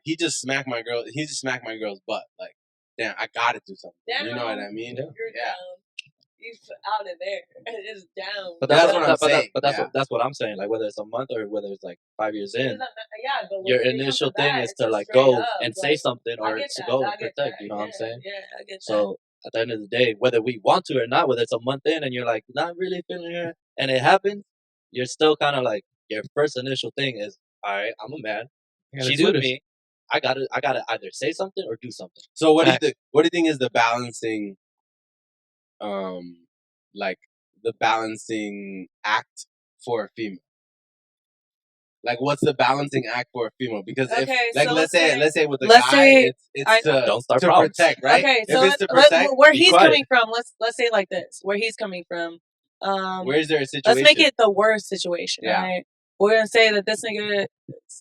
he just smacked my girl. He just smacked my girl's butt. Like, damn, I gotta do something. You know what I mean? You're down. He's out of there. It's down. But that's what I'm saying. But that's what I'm saying. Like, whether it's a month or whether it's like 5 years in, but your initial thing is to like go and say something or to go and protect. You know what I'm saying? Yeah, I get that. So at the end of the day, whether we want to or not, whether it's a month in and you're like not really feeling it, and it happens, you're still kind of like your first initial thing is, all right, I'm a man. She's with me. I gotta either say something or do something. So what do you think? What do you think is the balancing, like the balancing act for a female? Like, what's the balancing act for a female? Because if, like, so let's say with a guy, it's to protect, right? Okay, so if it's to protect, where he's coming from, let's say like this, where he's coming from. Where's there a situation? Let's make it the worst situation, right? We're gonna say that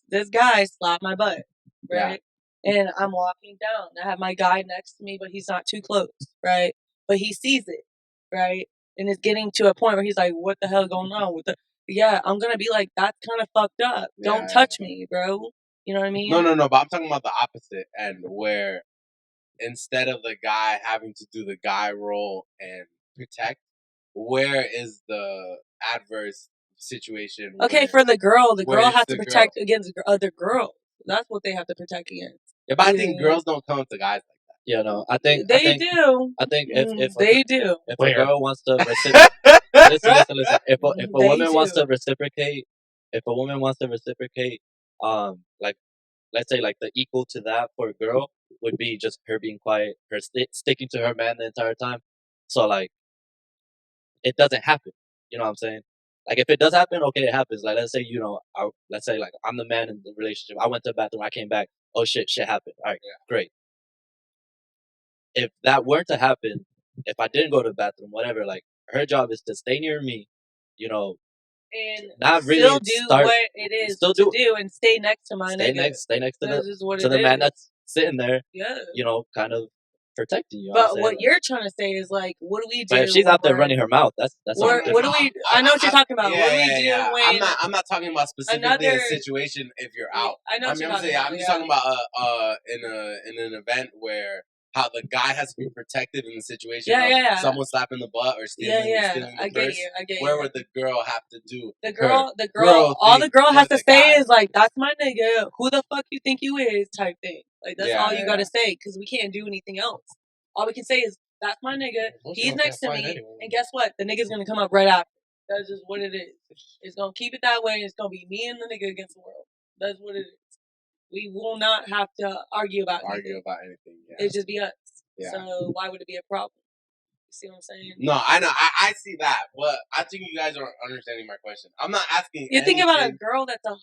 this guy slapped my butt, right? Yeah. And I'm walking down. I have my guy next to me, but he's not too close, right? But he sees it, right? And it's getting to a point where he's like, "What the hell going on with the?" Yeah, I'm gonna be like, "That's kind of fucked up. Don't touch me, bro." You know what I mean? No. But I'm talking about the opposite end, where instead of the guy having to do the guy role and protect, where is the adverse situation? Okay, for the girl has to protect against other girls. That's what they have to protect against. Yeah, but I think girls don't come to guys like that. Yeah, no, I think they do. I think if they do, if a girl wants to listen. If a woman wants to reciprocate, like, let's say like the equal to that for a girl would be just her being quiet, her sticking to her man the entire time. So like, it doesn't happen. You know what I'm saying? Like, if it does happen, okay, it happens. Like, let's say, let's say like I'm the man in the relationship. I went to the bathroom, I came back. Oh shit happened. All right, great. If that were to happen, if I didn't go to the bathroom, whatever, like, her job is to stay near me, and not really still do what it is to do and stay next to my nigga. Stay next to the man that's sitting there. Yeah. Kind of protecting you. But what you're trying to say is like, what do we do? But if she's out there running her mouth, that's what do we? I know what you're talking about. Yeah, what do we do when? I'm not talking about specifically a situation if you're out. I know. I'm just talking about in an event where how the guy has to be protected in the situation Yeah. of someone slapping the butt or stealing the I get purse. you. I get Where you. would the girl have to do? The girl, girl all thing the girl for has to the say guy. is like, "That's my nigga. Who the fuck you think you is?" type thing. Like that's all you gotta say because we can't do anything else. All we can say is, "That's my nigga. He's next to me." Anyway. And guess what? The nigga's gonna come up right after. That's just what it is. It's gonna keep it that way. It's gonna be me and the nigga against the world. That's what it is. We will not have to argue about anything. Yeah. It'd just be us. Yeah. So why would it be a problem? You see what I'm saying? No, I know. I see that. But I think you guys aren't understanding my question. I'm not asking. You're thinking about a girl that's a...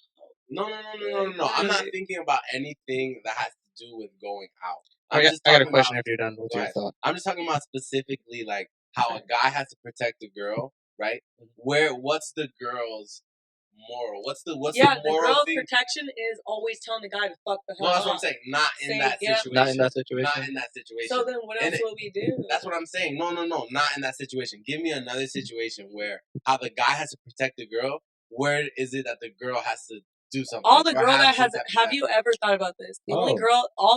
No. I'm not thinking about anything that has to do with going out. I got a question if you're done with your thought. I'm just talking about specifically like how a guy has to protect a girl, right? What's the girl's moral? What's the moral the girl's thing? Protection is always telling the guy to fuck the hell. No, that's what I'm saying. Not in that situation. So then what else will we do? That's what I'm saying. No. Not in that situation. Give me another situation where how the guy has to protect the girl. Where is it that the girl has to do something? All the girl that has... Have you ever thought about this? All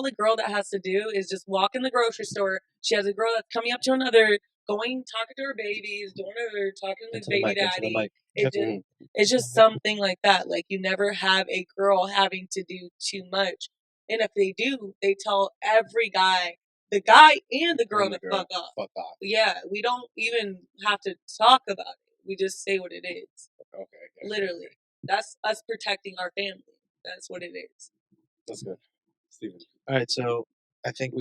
the girl that has to do is just walk in the grocery store. She has a girl that's coming up to another, talking to her babies, talking to the baby daddy. It's just something like that. Like you never have a girl having to do too much. And if they do, they tell every guy, the guy and the girl to fuck off. Yeah, we don't even have to talk about it. We just say what it is. Okay. Literally. That's us protecting our family. That's what it is. That's good. Steven. All right, so I think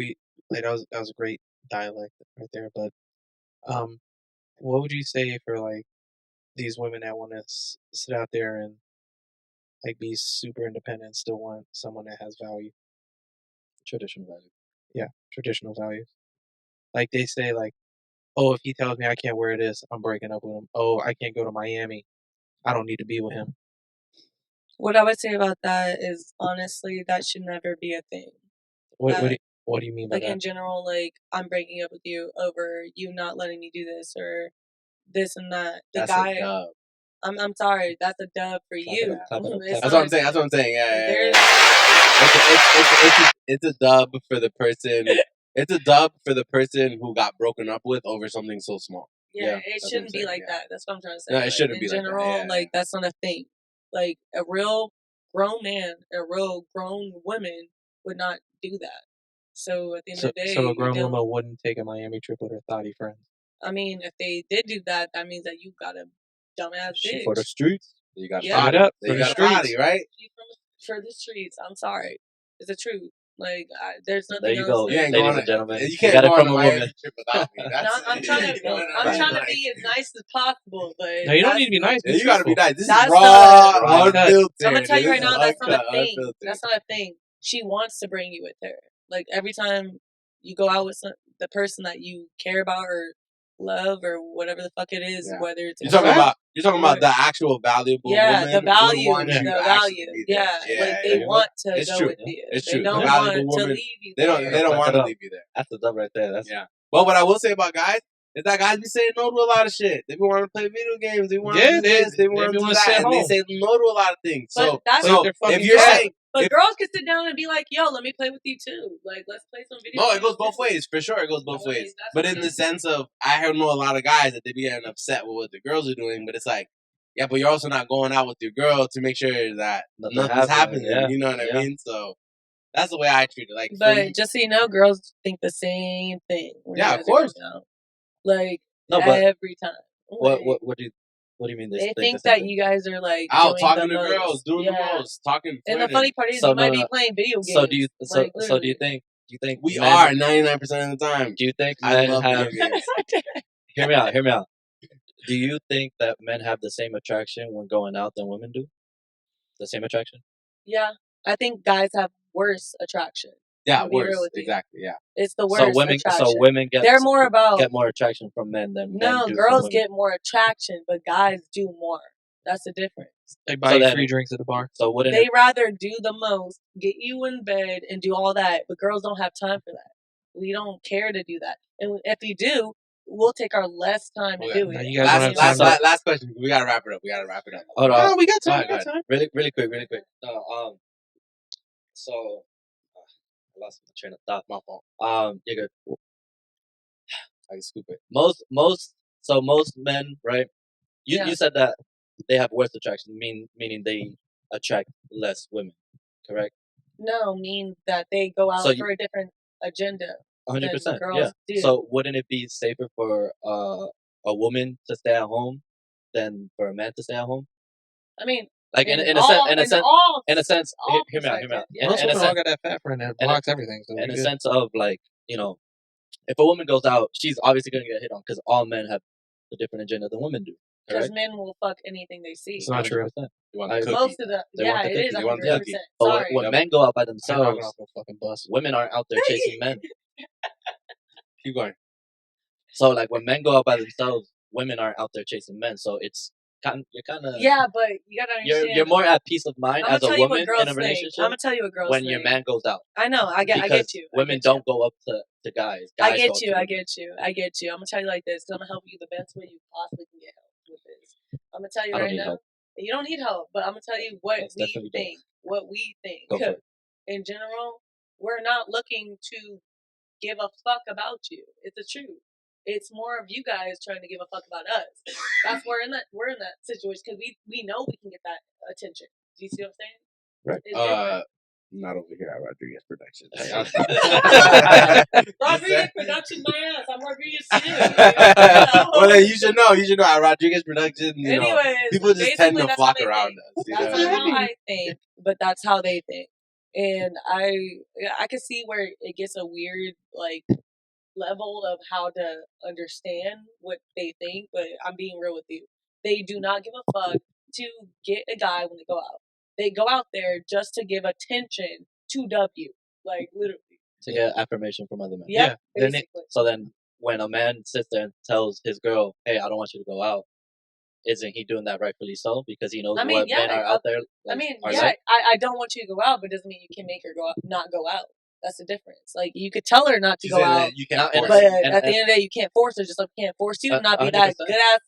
that was a great dialect right there, but what would you say for like these women that want to sit out there and like be super independent and still want someone that has value? Traditional value. Yeah, traditional values. Like they say like, oh, if he tells me I can't wear this, I'm breaking up with him. Oh, I can't go to Miami. I don't need to be with him. What I would say about that is honestly that should never be a thing. What do you mean by that? Like in general, like I'm breaking up with you over you not letting me do this or this and that. That's a dub. I'm sorry, that's a dub for you. That's what I'm saying. Yeah. It's a dub for the person. It's a dub for the person who got broken up with over something so small. Yeah, it shouldn't be like that. That's what I'm trying to say. No, it shouldn't be like that. In general, like that's not a thing. Like a real grown man, a real grown woman would not do that. So at the end of the day, so a grown woman wouldn't take a Miami trip with her thotty friends. I mean, if they did do that, that means that you got a dumbass bitch. For the streets, you got it up for the streets, right? For the streets, I'm sorry, it's the truth. Like, there's nothing. There you go, ladies and gentlemen. You can't go on a Miami trip without me. I'm trying to be as nice as possible, but no, you don't need to be nice. You got to be nice. This is raw, unfiltered. I'm gonna tell you right now, that's not a thing. That's not a thing. She wants to bring you with her. Like every time you go out with the person that you care about or love or whatever the fuck it is, whether it's you're talking about the actual valuable woman. The value, like they want to go with you. It's true. They don't want to leave you. They don't want to leave you there. That's the dub right there. Well, what I will say about guys is that guys be saying no to a lot of shit. They be wanting to play video games. They want to do this. They want to do that. And they say no to a lot of things. So if you're saying. But girls can sit down and be like, yo, let me play with you too. Like, let's play some video games. No, it goes both ways. For sure, it goes both ways. But in the sense of, I know a lot of guys that they be getting upset with what the girls are doing, but it's like, yeah, but you're also not going out with your girl to make sure that nothing's happening. Yeah. You know what I mean? So that's the way I treat it. Like, but just so you know, girls think the same thing. Yeah, of course. Like, every time. What do you mean? They think that you guys are like out talking to girls, doing the most, talking. And the funny part is, you might be playing video games. So do you? So do you think? We are 99% of the time? Do you think I men love have? video games. Hear me out. Do you think that men have the same attraction when going out than women do? The same attraction? Yeah, I think guys have worse attraction. Yeah, worse. Exactly. Yeah, it's the worst. So women get more attraction from men than no. Girls get more attraction, but guys do more. That's the difference. They buy free drinks at the bar. So wouldn't they rather do the most, get you in bed, and do all that? But girls don't have time for that. We don't care to do that, and if we do, we'll take our less time to do it. You guys last question. We gotta wrap it up. Hold on. Oh, we got time. Really quick. So. I lost my train of thought. My fault. You're good. I can scoop it. So most men, right? You said that they have worse attraction, meaning they attract less women, correct? No, mean that they go out So for a different agenda 100%, than girls yeah. do. So wouldn't it be safer for a woman to stay at home than for a man to stay at home? I mean, Like in a sense, hear me out. Yeah. Most In a women all sense, got that fat friend that blocks everything. So in we a good. sense of like, if a woman goes out, she's obviously gonna get hit on because all men have a different agenda than women do. Because Correct? men will fuck anything they see. It's not true. 100%. You want the cookie. Most of the They want the it cookie. is They want the 100%. cookie. But Sorry. when men go out by I'm knocking themselves, off no fucking bus. women aren't out there chasing men. Keep going. So like when men go out by themselves, women aren't out there chasing men. So you're kind of Yeah, but you gotta understand. you're more at peace of mind I'm as gonna a tell you woman what girls in a think. relationship I'm gonna tell you what girls when think. your man goes out. I know. I get you. Women don't go up to guys. I get go up you. to I women. get you. I get you. I'm gonna tell you like this. 'Cause I'm gonna help you the best way you possibly can get help with this. I'm gonna tell you I don't right need now. help. You don't need help, but I'm gonna tell you what That's we definitely think. What we think. Go for it. In general, we're not looking to give a fuck about you. It's the truth. It's more of you guys trying to give a fuck about us. That's we're in that situation because we know we can get that attention. Do you see what I'm saying? Right. It's different. Not over here at Rodriguez Productions. Rodriguez Productions, my ass. I'm Rodriguez too. Well, then you should know. You should know at Rodriguez Productions. Anyways, people just tend to that's flock how they around think. us. You That's know not what I how mean? I think, but that's how they think. And I can see where it gets a weird like level of how to understand what they think, but I'm being real with you. They do not give a fuck to get a guy when they go out. They go out there just to give attention to W. Like literally. To get affirmation from other men. Yep, Yeah. basically. So then when a man sits there and tells his girl, "Hey, I don't want you to go out," isn't he doing that rightfully so? Because he knows what men are out there. I don't want you to go out, but it doesn't mean you can make her not go out. That's the difference. Like you could tell her not to go out, you can't but force at the end of the day, you can't force her. Just like you can't force you to not be that 100%. good ass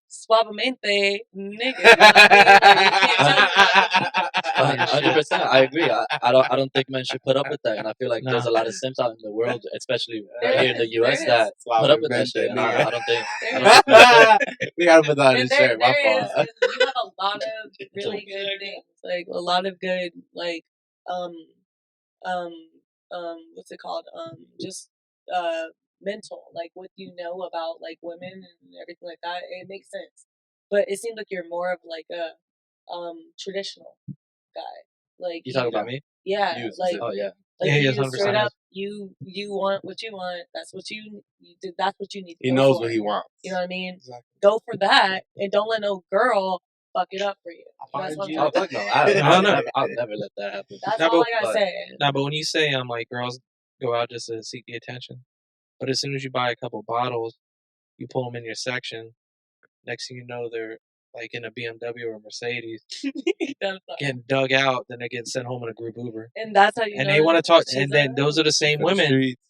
suavemente nigga. You know what I mean? Like, you can't tell me not to be that. 100%. I agree. I don't think men should put up with that, and I feel like there's a lot of simps out in the world, especially right here in the U.S. that put up with that shit. And I don't think. We gotta put that on his shirt. My There is. fault. You have a lot of really good things, like a lot of good, like what's it called? Just mental, like what you know about like women and everything like that. It makes sense, but it seems like you're more of like a traditional guy. Like you talk about me? Yeah, like oh yeah. like Yeah, you yes, just straight 100%. up, you want what you want. That's what you that's what you need. He knows what he wants. You know what I mean? Exactly. Go for that, and don't let no girl fuck it up for you. That's what Oh fuck no! I'll never let that happen. That's all I gotta say. No, but when you say like girls go out just to seek the attention, but as soon as you buy a couple bottles, you pull them in your section. Next thing you know, they're like in a BMW or a Mercedes, getting dug out. Then they're getting sent home in a group Uber. And that's how you. And know they want to talk. And then alright. those are the same women. Streets.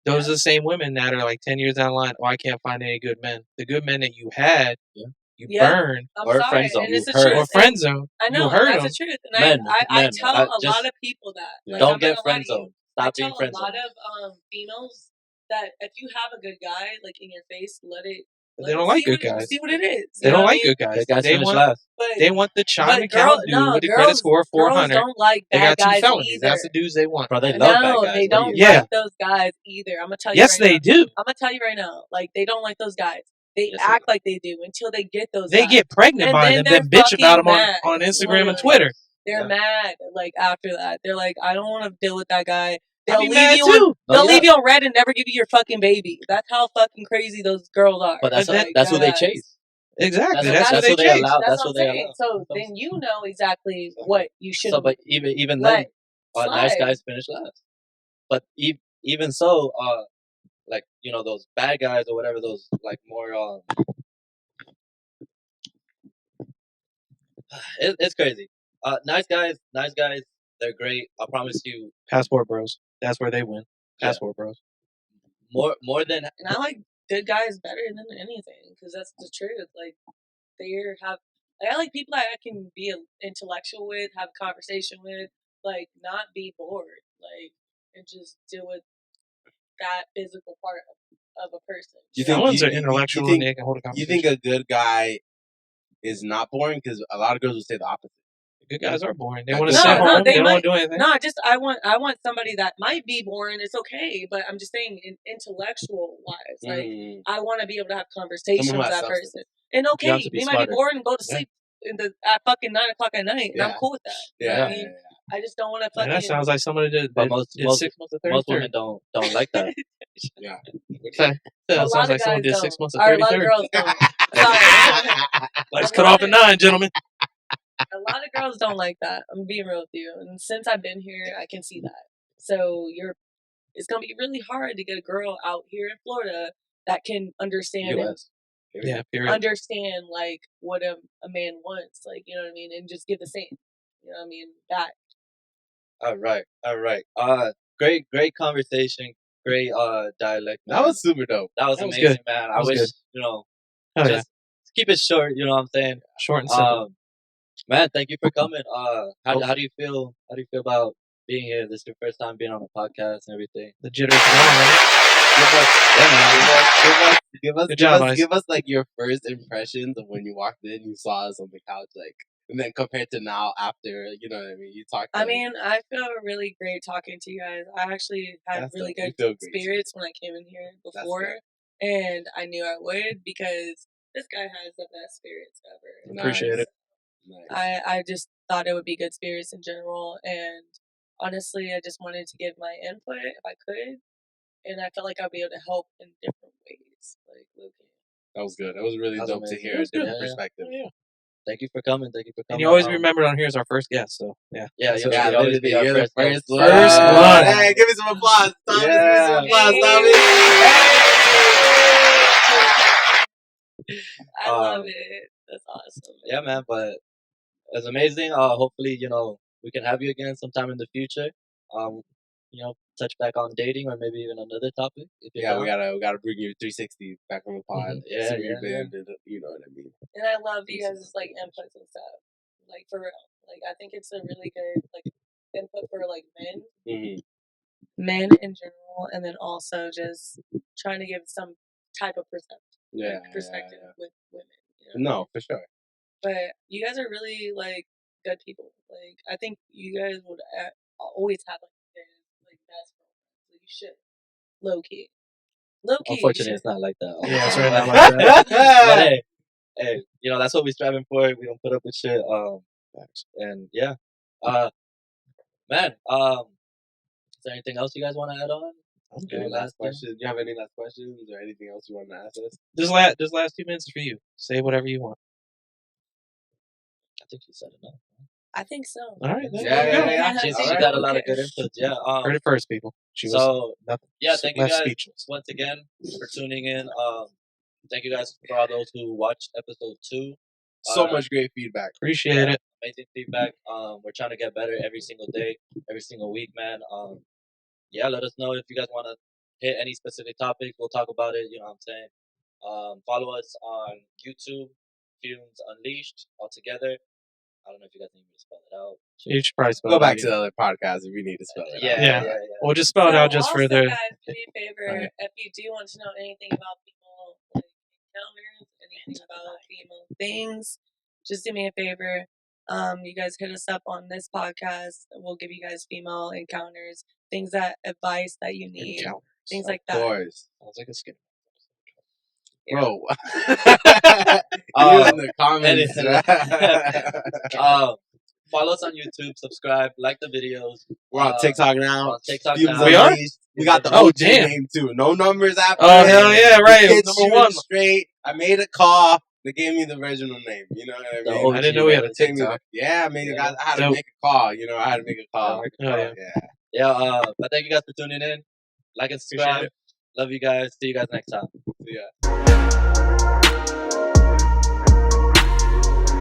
Those are the same women that are like 10 years down the line. Oh, I can't find any good men. The good men that you had, you burned. I'm or sorry, friend zone. and it's the Hurt. truth. Or friend zone. I know you hurt that's them. the truth. And I tell a just lot of people that. Like, don't I'm get not gonna lie friend to you. zone. Stop I being tell friend a zone. lot of females that if you have a good guy like in your face, let it. They don't like good guys. See what it is. They don't like good. good guys. Good guys They finish want last. they want the chime But account dude with a credit score of 400. Girls don't like They bad got two guys felonies. either. That's the dudes they want. Bro, they love bad guys. They don't Yeah. like those guys either. I'm gonna tell you. Yes, right they now. do. I'm gonna tell you right now. Like they don't like those guys. They Yes, act like they do until they get those. They guys. get pregnant And by then them, then they're bitch about them fucking on mad. Instagram and Literally. Twitter. They're mad. Like after that, they're like, I don't want to deal with that guy. I'll They'll be leave mad you too. They'll leave you on red and never give you your fucking baby. That's how fucking crazy those girls are. But that's like, who they chase. Exactly. That's what who they they chase. allow. That's That's what what they I'm saying. allow. So then you know exactly what you should. So, but even then, nice guys finish last. But even so, like those bad guys or whatever, those like more it's crazy. Nice guys, they're great. I promise you. Passport bros. That's where they win. Passport bros. More than. And I like good guys better than anything because that's the truth. Like I like people that I can be intellectual with, have a conversation with, like not be bored. Like and just deal with that physical part of a person. Some ones are intellectual and they can hold a You conversation. think a good guy is not boring? Because a lot of girls would say the opposite. Good guys are boring. They No, want to no, sit home. They don't might- want to do anything. No, I want somebody that might be boring. It's okay, but I'm just saying, intellectual wise, like I want to be able to have conversations with that person. And okay, they might be bored and go to sleep at fucking 9 o'clock at night, and I'm cool with that. You know what I mean? I just don't want to fucking. That sounds like somebody did. But most 6 months of 30. Most women don't like that. Yeah. That sounds like someone did 6 months of 30. A lot of girls don't. Sorry. Let's cut off at 9, gentlemen. A lot of girls don't like that. I'm being real with you. And since I've been here, I can see that. So it's going to be really hard to get a girl out here in Florida that can understand understand like what a man wants, like, you know what I mean, and just give the same. You know what I mean? That. All right. Great conversation. Great dialect. Man. That was super dope. That was amazing, good. Man. I wish just keep it short. You know what I'm saying? Short and simple. Man, thank you for coming. How do you feel? How do you feel about being here? This is your first time being on a podcast and everything. The jitters are Give us like your first impressions of when you walked in. You saw us on the couch, like, and then compared to now after. You know what I mean? You talked. I mean, I feel really great talking to you guys. I actually had really good spirits when I came in here before, and I knew I would because this guy has the best spirits ever. Appreciate it. Nice. I just thought it would be good spirits in general, and honestly, I just wanted to give my input if I could, and I felt like I'd be able to help in different ways. Like, okay. That was good. That was really dope to hear a different perspective. Yeah. Thank you for coming. And you always be remembered on here as our first guest, so yeah. Yeah, you're the first one. Hey, give me some applause. Tommy, give me some applause, Tommy. I love it. That's awesome. Yeah, man, but it's amazing. Hopefully, we can have you again sometime in the future. Touch back on dating or maybe even another topic. We gotta bring you 360 back on the pod. Yeah, you know what I mean. And I love you guys' like inputs and stuff. Like for real. Like I think it's a really good like input for like men. Mm-hmm. Men in general, and then also just trying to give some type of perspective with women. You know? No, for sure. But you guys are really like good people. Like I think you guys would always have like best friends. Like you should, low key. Unfortunately, it's not like that. Yeah, it's really not like that. But hey, that's what we're striving for. We don't put up with shit. And yeah, man. Is there anything else you guys want to add on? Any last questions? Do you have any last questions or anything else you want to ask us? This last 2 minutes is for you. Say whatever you want. I think she said enough. I think so. All right. Yeah. She got a lot of good inputs. Yeah. Heard it first, people. Thank you guys once again for tuning in. Thank you guys for all those who watched episode 2. So much great feedback. Appreciate it. Amazing feedback. We're trying to get better every single day, every single week, man. Let us know if you guys want to hit any specific topic. We'll talk about it. You know what I'm saying? Follow us on YouTube, Fumes Unleashed, all together. I don't know if you guys need me to spell it out. You should probably spell it out. Go back to the other podcast if you need to spell it out. Yeah. We'll just spell it out just for the... guys, do me a favor. If you do want to know anything about female encounters, anything about female things, just do me a favor. You guys hit us up on this podcast. We'll give you guys female encounters, advice that you need, things like that. Of course. Sounds like a skin. Bro. In the comments. Follow us on YouTube, subscribe, like the videos. We're on TikTok now. We are? We got the OG name too. No numbers after. Oh, hell yeah, right. Number 1. Straight. I made a call. They gave me the original name. You know what I mean? I didn't know we had a TikTok. Yeah, I had to make a call. I had to make a call. But thank you guys for tuning in. Like and subscribe. Love you guys. See you guys next time. See ya.